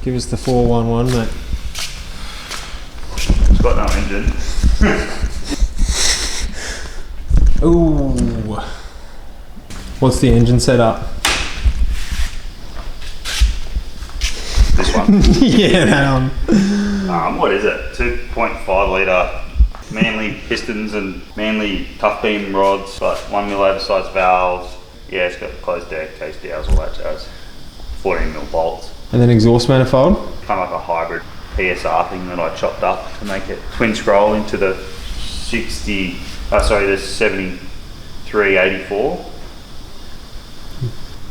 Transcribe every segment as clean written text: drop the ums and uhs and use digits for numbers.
Give us the 411, mate. It's got no engine. Ooh. What's the engine setup? This one. Yeah, that one. What is it? 2.5 litre Manly pistons and Manly tough beam rods, but 1mm oversized valves. Yeah, it's got closed deck, case dowels, all that jazz. 14mm bolts. And then exhaust manifold? Kind of like a hybrid PSR thing that I chopped up to make it twin scroll into the the 7384.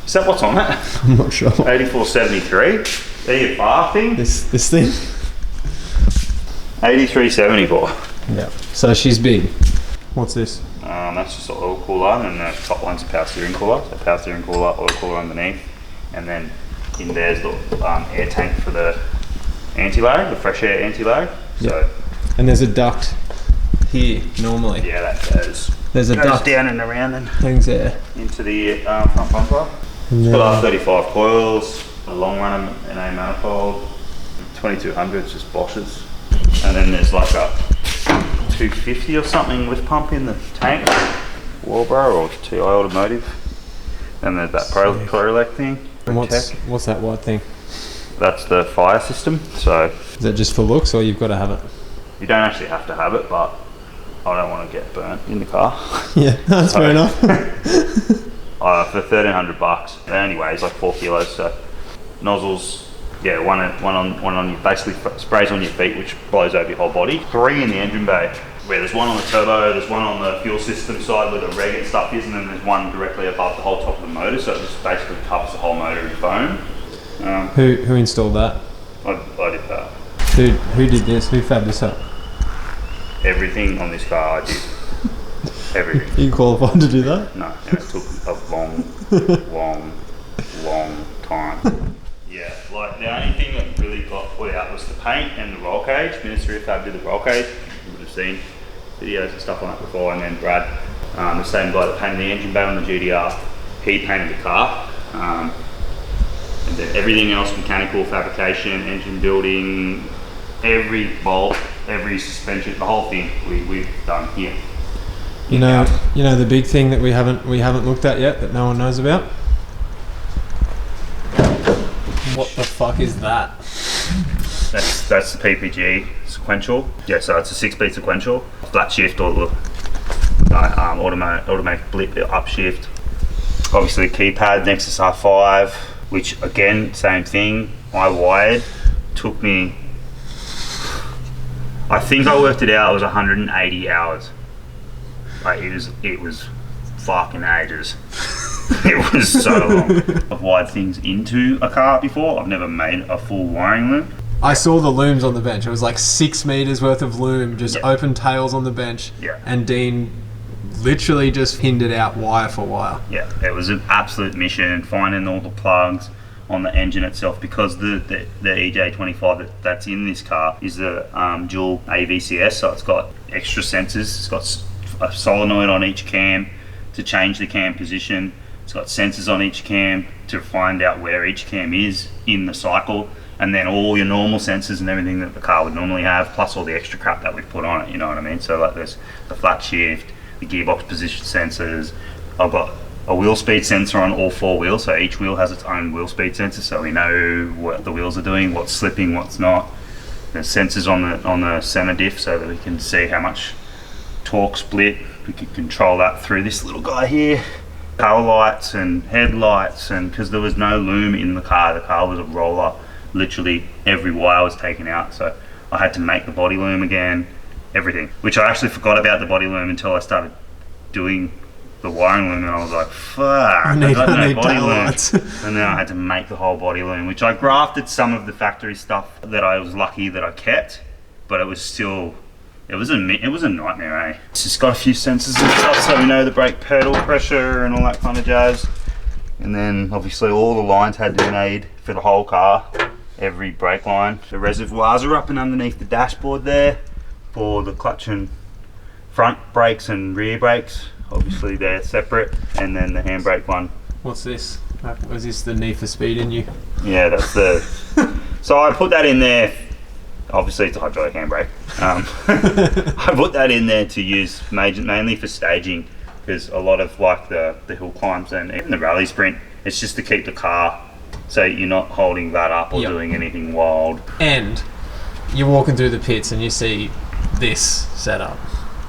Is that what's on it? I'm not sure. 8473. There you far thing. This thing? 8374. Yeah. So she's big. What's this? That's just an oil cooler, and the top one's a power steering cooler. So power steering cooler, oil cooler underneath, and then in there's the air tank for the anti-lag, the fresh air anti-lag. Yep. So, and there's a duct here normally. yeah, that goes. There's a duct down and around and hangs there into the front bumper. And It's got R35 coils, a long run NA manifold, 2200s just Bosches, and then there's like a 250 or something lift pump in the tank, Walbro or TI Automotive, and there's that Prolec thing. And what's that white thing? That's the fire system. So Is that just for looks, or you've got to have it? you don't actually have to have it, but I don't want to get burnt in the car. Yeah, that's fair enough. For $1,300, it only weighs like 4 kilos. So nozzles, yeah, one on you, basically sprays on your feet, which blows over your whole body. 3 in the engine bay, where there's one on the turbo, there's one on the fuel system side where the reg and stuff is, and then there's one directly above the whole top of the motor. So it just basically covers the whole motor in foam. Who installed that? I did that. Who did this? Who fabbed this up? Everything on this car I did. Everything. You qualified to do that? No, and it took a long time. Yeah, like the only thing that really got put out was the paint and the roll cage. Ministry of Fab did the roll cage. You would have seen videos and stuff on that before. And then Brad, the same guy that painted the engine bay on the GDR, he painted the car. And then everything else, mechanical fabrication, engine building, every bolt, every suspension, the whole thing we've done here. You know the big thing that we haven't looked at yet that no one knows about? What the fuck is that? That's the PPG sequential. Yeah, so it's a 6-speed sequential, flat shift or automatic blip upshift. Obviously keypad, Nexus R5, which again, same thing. I wired, took me, I think I worked it out, it was 180 hours. Like it was fucking ages. It was so long. I've wired things into a car before. I've never made a full wiring loom. I saw the looms on the bench. It was like 6 meters worth of loom, just open tails on the bench. Yeah. And Dean literally just pinned it out wire for wire. Yeah, it was an absolute mission, finding all the plugs on the engine itself, because the EJ25 that's in this car is a dual AVCS, so it's got extra sensors. It's got a solenoid on each cam to change the cam position. It's got sensors on each cam to find out where each cam is in the cycle, and then all your normal sensors and everything that the car would normally have, plus all the extra crap that we've put on it, you know what I mean? So like there's the flat shift, the gearbox position sensors. I've got a wheel speed sensor on all 4 wheels, so each wheel has its own wheel speed sensor, so we know what the wheels are doing, what's slipping, what's not. There's sensors on the center diff so that we can see how much torque split. We can control that through this little guy here. Tail lights and headlights, and because there was no loom in the car was a roller. Literally every wire was taken out, so I had to make the body loom again, everything. Which I actually forgot about the body loom until I started doing the wiring loom, and I was like, fuck, I got no body loom. And then I had to make the whole body loom, which I grafted some of the factory stuff that I was lucky that I kept, but it was still, it was a nightmare, eh? It's just got a few sensors and stuff, so we know the brake pedal pressure and all that kind of jazz. And then obviously all the lines had to be made for the whole car, every brake line. The reservoirs are up and underneath the dashboard there for the clutch and front brakes and rear brakes. Obviously they're separate, and then the handbrake one. What's this? Was this the Need for Speed in you? Yeah, that's the So I put that in there. Obviously, it's a hydraulic handbrake. I put that in there to use mainly for staging, because a lot of like the hill climbs and even the rally sprint, it's just to keep the car so you're not holding that up or doing anything wild. And you're walking through the pits and you see this setup.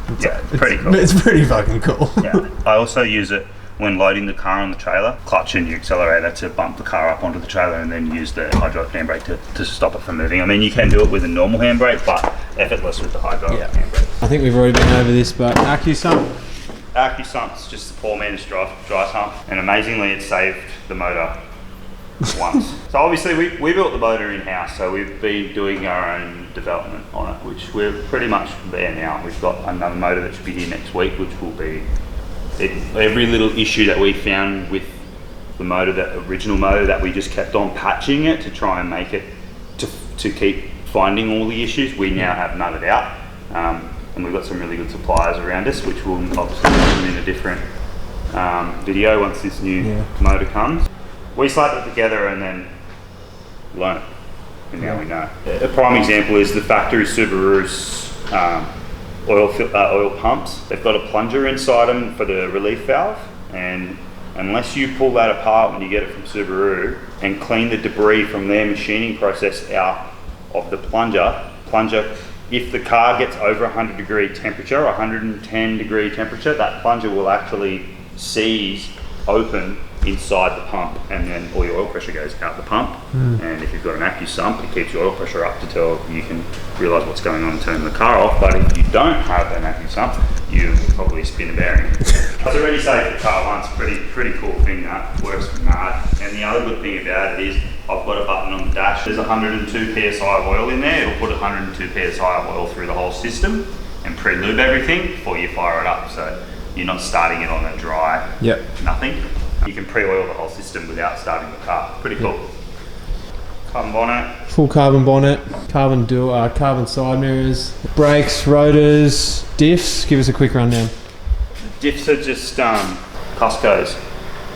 It's pretty cool. It's pretty fucking cool. Yeah. I also use it when loading the car on the trailer, clutch and your accelerator to bump the car up onto the trailer, and then use the hydraulic handbrake to stop it from moving. I mean, you can do it with a normal handbrake, but effortless with the hydraulic handbrake. I think we've already been over this, but AccuSump. AccuSump's just a poor man's dry sump, and amazingly it saved the motor once. So obviously we built the motor in-house, so we've been doing our own development on it, which we're pretty much there now. We've got another motor that should be here next week, which will be every little issue that we found with the motor, that original motor, that we just kept on patching it to try and make it to keep finding all the issues. We now have nutted out, and we've got some really good suppliers around us, which we'll obviously mention in a different video once this new motor comes. We slapped it together and then learned, and now we know. A prime example is the factory Subaru's oil pumps. They've got a plunger inside them for the relief valve, and unless you pull that apart when you get it from Subaru and clean the debris from their machining process out of the plunger, if the car gets over 100 degree temperature, 110 degree temperature, that plunger will actually seize open inside the pump, and then all your oil pressure goes out the pump. And if you've got an AccuSump, it keeps your oil pressure up until you can realise what's going on and turn the car off. But if you don't have an AccuSump, you probably spin a bearing. I've already saved the car once. Pretty cool thing, that works mad. And the other good thing about it is I've got a button on the dash. There's 102 psi of oil in there. It'll put 102 psi of oil through the whole system and pre-lube everything before you fire it up, so you're not starting it on a dry nothing. You can pre-oil the whole system without starting the car. Pretty cool. Carbon bonnet. Full carbon bonnet, carbon side mirrors, brakes, rotors, diffs. Give us a quick rundown. Diffs are just Cuscos.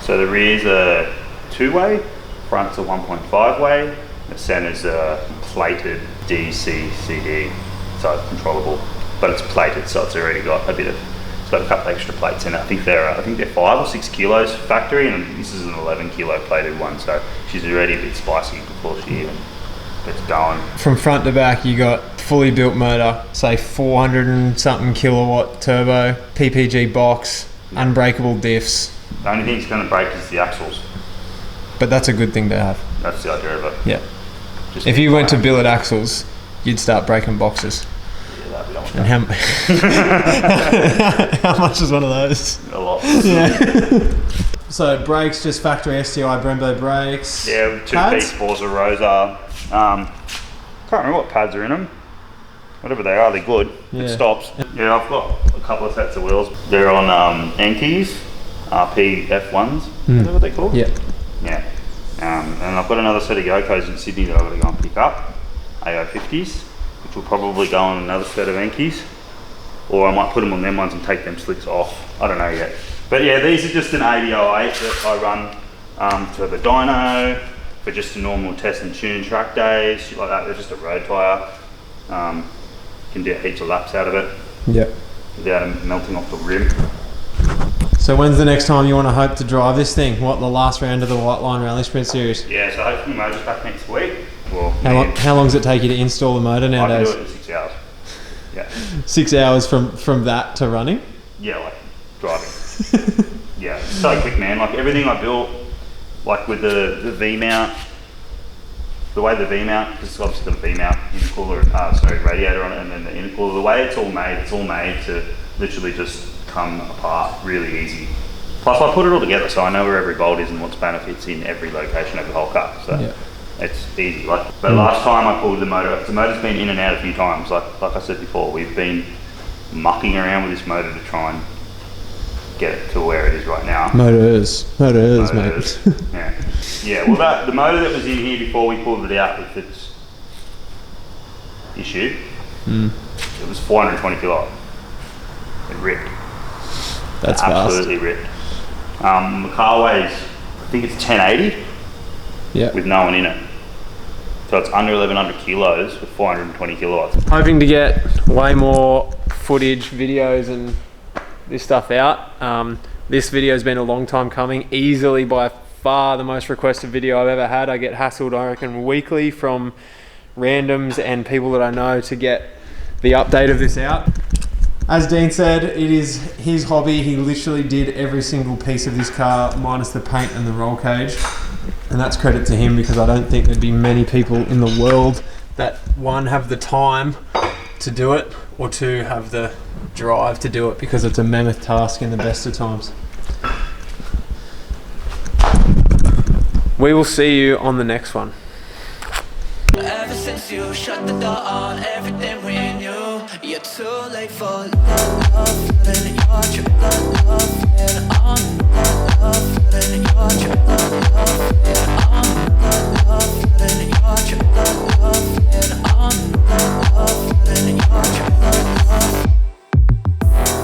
So the rear's a 2-way, front's a 1.5 way, the center's a plated DC/CD, so it's controllable, but it's plated, so it's already got it's got a couple extra plates in it. I think they're 5 or 6 kilos factory, and this is an 11 kilo plated one, so she's already a bit spicy before she even gets going. From front to back, you got fully built motor, say 400 and something kilowatt turbo, PPG box, unbreakable diffs. The only thing that's going to break is the axles. But that's a good thing to have. That's the idea of it. Yeah. If you went to billet axles, you'd start breaking boxes. And how much is one of those? A lot. Yeah. So brakes, just factory STI Brembo brakes. Yeah, 2-piece Forza Rosa. Can't remember what pads are in them. Whatever they are, they're good. It stops. Yeah, I've got a couple of sets of wheels. They're on Enkis, RP F1s. Is that what they're called? Yeah. Yeah. And I've got another set of Yokos in Sydney that I've got to go and pick up. AO50s. Which will probably go on another set of Enkis, or I might put them on them ones and take them slicks off. I don't know yet. But yeah, these are just an 8008 that I run for the dyno, for just a normal test and tune track days, shit like that. They're just a road tyre. Can do heaps of laps out of it. Yep. Without them melting off the rim. So when's the next time you want to hope to drive this thing? What, the last round of the White Line Rally Sprint Series? Yeah, so hopefully the motor's back next week. Well, how long does it take you to install the motor nowadays? I can do it in 6 hours. Yeah. 6 hours from that to running? Yeah, like driving. Yeah, it's so quick, man. Like everything I built, like with the V-mount, the way the V-mount, because it's obviously got a V-mount intercooler, radiator on it, and then the intercooler, the way it's all made to literally just come apart really easy. Plus I put it all together so I know where every bolt is and what's benefits in every location of the whole car. So it's easy. But last time I pulled the motor's been in and out a few times. Like I said before, we've been mucking around with this motor to try and get it to where it is right now. Motors, mate. Yeah. Well, the motor that was in here before we pulled it out with its issue, it was 420 kilowatt. It ripped. That's absolutely ripped. The car weighs, I think it's 1080. Yeah. With no one in it. So it's under 1100 kilos with 420 kilowatts. Hoping to get way more footage, videos and this stuff out. This video has been a long time coming, easily by far the most requested video I've ever had. I get hassled, I reckon, weekly from randoms and people that I know to get the update of this out. As Dean said, it is his hobby. He literally did every single piece of this car minus the paint and the roll cage. And that's credit to him, because I don't think there'd be many people in the world that, one, have the time to do it, or two, have the drive to do it, because it's a mammoth task in the best of times. We will see you on the next one. Ever since you shut the door on everything we knew, you're too late for love, love, love, love, love, love, love, love, love, love, love,